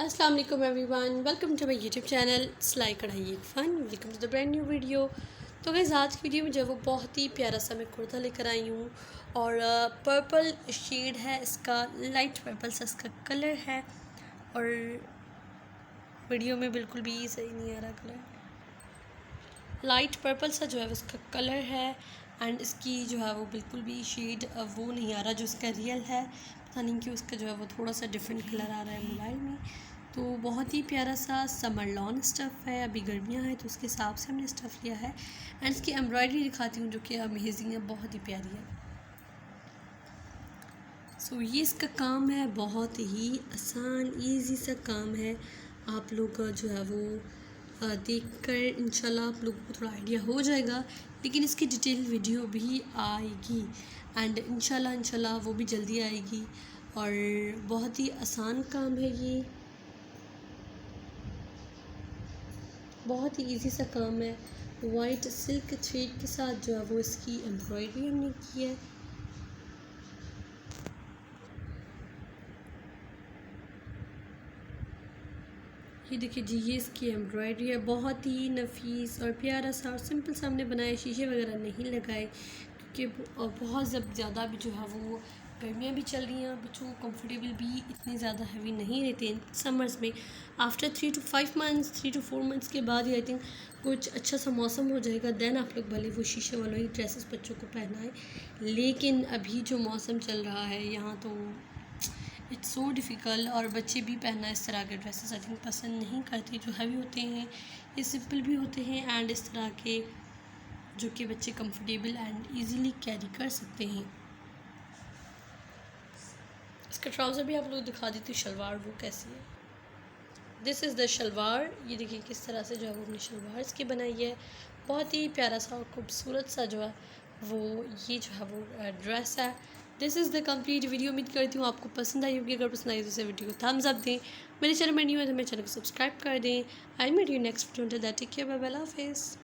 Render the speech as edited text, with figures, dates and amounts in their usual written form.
अस्सलाम वालेकुम everyone, welcome to my YouTube channel सिलाई कढ़ाई एक fun. Welcome to the brand new video. So guys आज की वीडियो में जो है वो बहुत ही प्यारा सा मैं कुर्ता लेकर आई हूँ और पर्पल शेड है इसका, लाइट पर्पल सा इसका कलर है और वीडियो में बिल्कुल भी सही नहीं आ रहा कलर, लाइट पर्पल सा जो है उसका कलर है एंड इसकी जो है वो बिल्कुल भी शेड वो नहीं आ रहा जो इसका रियल है। पता नहीं कि उसका जो है वो थोड़ा सा डिफरेंट कलर आ रहा है मोबाइल में। तो बहुत ही प्यारा सा समर लॉन स्टफ़ है, अभी गर्मियाँ हैं तो उसके हिसाब से हमने स्टफ़ लिया है एंड इसकी एम्ब्रॉयडरी दिखाती हूँ जो कि अमेजिंग है, बहुत ही प्यारी है। सो ये इसका काम है, बहुत ही आसान ईजी सा काम है। आप लोग का जो है वो देखकर इंशाल्लाह आप लोगों को थोड़ा आइडिया हो जाएगा, लेकिन इसकी डिटेल वीडियो भी आएगी एंड इंशाल्लाह वो भी जल्दी आएगी और बहुत ही आसान काम है ये, बहुत ही इजी सा काम है। वाइट सिल्क थ्रेड के साथ जो है वो इसकी एम्ब्रॉयडरी हमने की है। ये देखिए जी, ये इसकी एम्ब्रॉयडरी है, बहुत ही नफीस और प्यारा सा और सिंपल सा हमने बनाया, शीशे वगैरह नहीं लगाए क्योंकि बहुत ज़्यादा भी जो है वो गर्मियाँ भी चल रही हैं, बच्चों को कंफर्टेबल भी इतने ज़्यादा हैवी नहीं रहते इन समर्स में। After 3 to 5 months, 3 to 4 months के बाद आई थिंक कुछ अच्छा सा मौसम हो जाएगा, देन आप लोग भले वो शीशे वालों ही ड्रेसेस बच्चों को पहनाएं। लेकिन अभी जो मौसम चल रहा है यहाँ तो इट्स सो डिफ़िकल्ट और बच्चे भी पहनना इस तरह के ड्रेसेस आई थिंक पसंद नहीं करते, जो हैवी होते हैं, ये सिंपल भी होते हैं एंड इस तरह के जो कि बच्चे कंफर्टेबल एंड इजीली कैरी कर सकते हैं। इसका ट्राउज़र भी आप लोग दिखा देती हूँ, शलवार वो कैसी है। दिस इज़ द शलवार, ये देखिए किस तरह से जो है वो हमने शलवार इसकी बनाई है, बहुत ही प्यारा सा और खूबसूरत सा जो है वो ये जो है वो ड्रेस है। This is the complete video. उम्मीद करती हूँ आपको पसंद आई होगी, अगर पसंद आई तो इसे वीडियो को थम्स अप दें, मेरे चैनल में न्यू है तो मेरे चैनल को सब्सक्राइब कर दें। I meet you next video, that take care, bye bye, अल्लाह हाफिज़।